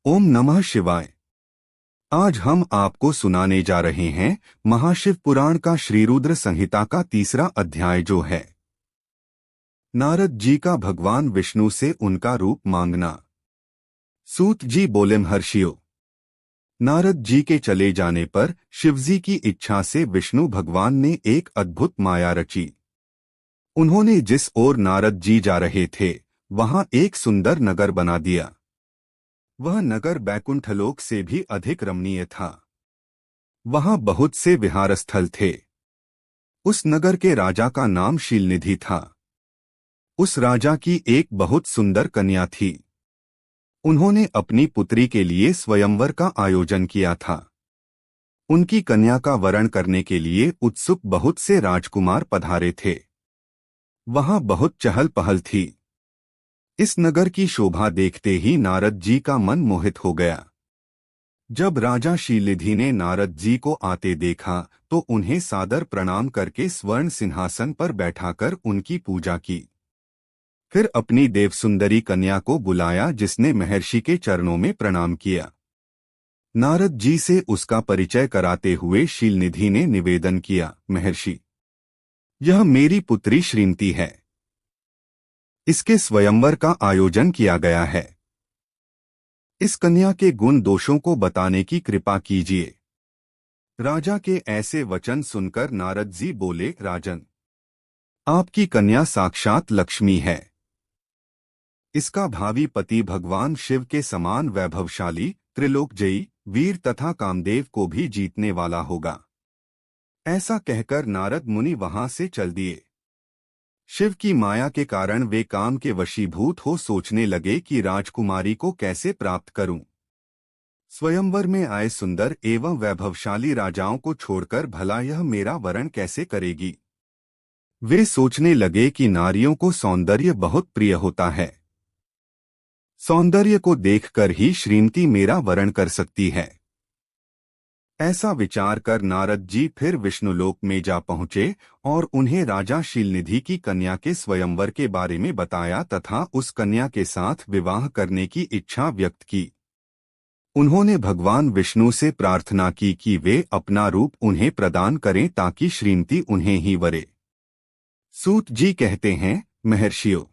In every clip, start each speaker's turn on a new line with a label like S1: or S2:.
S1: ओम नमः शिवाय। आज हम आपको सुनाने जा रहे हैं महाशिव पुराण का श्रीरुद्र संहिता का तीसरा अध्याय, जो है नारद जी का भगवान विष्णु से उनका रूप मांगना। सूत जी बोले, महर्षियों, नारद जी के चले जाने पर शिवजी की इच्छा से विष्णु भगवान ने एक अद्भुत माया रची। उन्होंने जिस ओर नारद जी जा रहे थे वहां एक सुंदर नगर बना दिया। वह नगर बैकुंठलोक से भी अधिक रमणीय था। वहां बहुत से विहार स्थल थे। उस नगर के राजा का नाम शीलनिधि था। उस राजा की एक बहुत सुंदर कन्या थी। उन्होंने अपनी पुत्री के लिए स्वयंवर का आयोजन किया था। उनकी कन्या का वरण करने के लिए उत्सुक बहुत से राजकुमार पधारे थे। वहां बहुत चहल पहल थी। इस नगर की शोभा देखते ही नारद जी का मन मोहित हो गया। जब राजा शीलनिधि ने नारद जी को आते देखा तो उन्हें सादर प्रणाम करके स्वर्ण सिंहासन पर बैठाकर उनकी पूजा की। फिर अपनी देवसुंदरी कन्या को बुलाया, जिसने महर्षि के चरणों में प्रणाम किया। नारद जी से उसका परिचय कराते हुए शीलनिधि ने निवेदन किया, महर्षि, यह मेरी पुत्री श्रीमती है। इसके स्वयंवर का आयोजन किया गया है। इस कन्या के गुण दोषों को बताने की कृपा कीजिए। राजा के ऐसे वचन सुनकर नारद जी बोले, राजन, आपकी कन्या साक्षात लक्ष्मी है। इसका भावी पति भगवान शिव के समान वैभवशाली, त्रिलोकजयी, वीर तथा कामदेव को भी जीतने वाला होगा। ऐसा कहकर नारद मुनि वहां से चल दिए। शिव की माया के कारण वे काम के वशीभूत हो सोचने लगे कि राजकुमारी को कैसे प्राप्त करूं। स्वयंवर में आए सुंदर एवं वैभवशाली राजाओं को छोड़कर भला यह मेरा वरण कैसे करेगी। वे सोचने लगे कि नारियों को सौंदर्य बहुत प्रिय होता है। सौंदर्य को देखकर ही श्रीमती मेरा वरण कर सकती है। ऐसा विचार कर नारद जी फिर विष्णुलोक में जा पहुंचे और उन्हें राजा शीलनिधि की कन्या के स्वयंवर के बारे में बताया तथा उस कन्या के साथ विवाह करने की इच्छा व्यक्त की। उन्होंने भगवान विष्णु से प्रार्थना की कि वे अपना रूप उन्हें प्रदान करें ताकि श्रीमती उन्हें ही वरे। सूत जी कहते हैं, महर्षियों,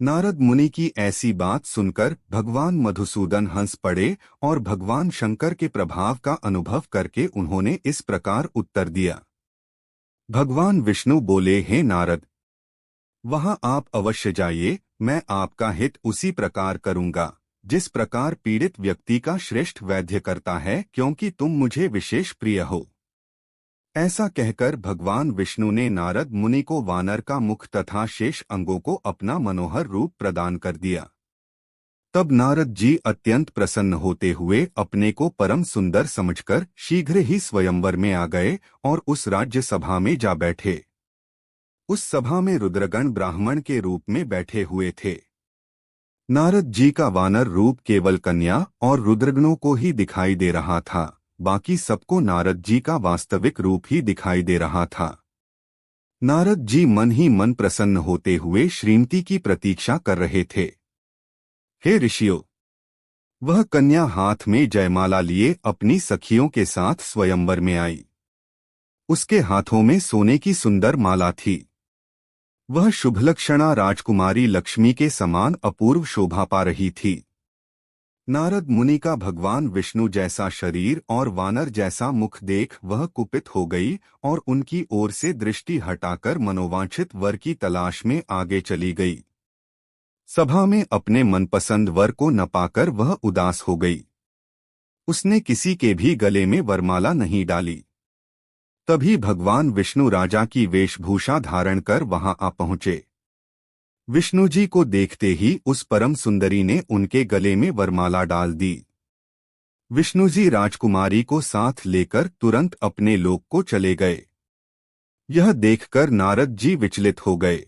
S1: नारद मुनि की ऐसी बात सुनकर भगवान मधुसूदन हंस पड़े और भगवान शंकर के प्रभाव का अनुभव करके उन्होंने इस प्रकार उत्तर दिया। भगवान विष्णु बोले, हे नारद, वहां आप अवश्य जाइए। मैं आपका हित उसी प्रकार करूंगा जिस प्रकार पीड़ित व्यक्ति का श्रेष्ठ वैद्य करता है, क्योंकि तुम मुझे विशेष प्रिय हो। ऐसा कहकर भगवान विष्णु ने नारद मुनि को वानर का मुख तथा शेष अंगों को अपना मनोहर रूप प्रदान कर दिया। तब नारद जी अत्यंत प्रसन्न होते हुए अपने को परम सुंदर समझकर शीघ्र ही स्वयंवर में आ गए और उस राज्य सभा में जा बैठे। उस सभा में रुद्रगण ब्राह्मण के रूप में बैठे हुए थे। नारद जी का वानर रूप केवल कन्या और रुद्रगणों को ही दिखाई दे रहा था, बाकी सबको नारद जी का वास्तविक रूप ही दिखाई दे रहा था। नारद जी मन ही मन प्रसन्न होते हुए श्रीमती की प्रतीक्षा कर रहे थे। हे ऋषियों, वह कन्या हाथ में जयमाला लिए अपनी सखियों के साथ स्वयंवर में आई। उसके हाथों में सोने की सुंदर माला थी। वह शुभलक्षणा राजकुमारी लक्ष्मी के समान अपूर्व शोभा पा रही थी। नारद मुनि का भगवान विष्णु जैसा शरीर और वानर जैसा मुख देख वह कुपित हो गई और उनकी ओर से दृष्टि हटाकर मनोवांछित वर की तलाश में आगे चली गई। सभा में अपने मनपसंद वर को न पाकर वह उदास हो गई। उसने किसी के भी गले में वरमाला नहीं डाली। तभी भगवान विष्णु राजा की वेशभूषा धारण कर वहां आ पहुंचे। विष्णु जी को देखते ही उस परम सुंदरी ने उनके गले में वरमाला डाल दी। विष्णु जी राजकुमारी को साथ लेकर तुरंत अपने लोक को चले गए। यह देखकर नारद जी विचलित हो गए।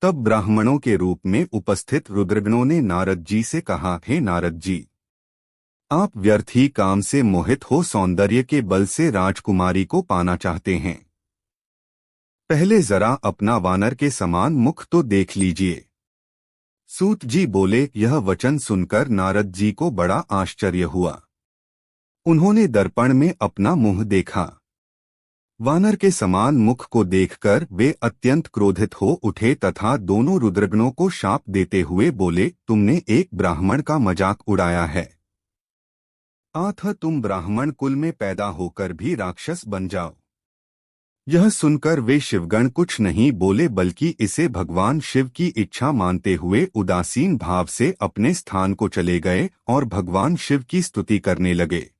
S1: तब ब्राह्मणों के रूप में उपस्थित रुद्रगणों ने नारद जी से कहा, हे नारद जी, आप व्यर्थ ही काम से मोहित हो सौंदर्य के बल से राजकुमारी को पाना चाहते हैं। पहले जरा अपना वानर के समान मुख तो देख लीजिए। सूत जी बोले। यह वचन सुनकर नारद जी को बड़ा आश्चर्य हुआ। उन्होंने दर्पण में अपना मुंह देखा। वानर के समान मुख को देखकर वे अत्यंत क्रोधित हो उठे तथा दोनों रुद्रगणों को शाप देते हुए बोले, तुमने एक ब्राह्मण का मजाक उड़ाया है। अतः तुम ब्राह्मण कुल में पैदा होकर भी राक्षस बन जाओ। यह सुनकर वे शिवगण कुछ नहीं बोले, बल्कि इसे भगवान शिव की इच्छा मानते हुए उदासीन भाव से अपने स्थान को चले गए और भगवान शिव की स्तुति करने लगे।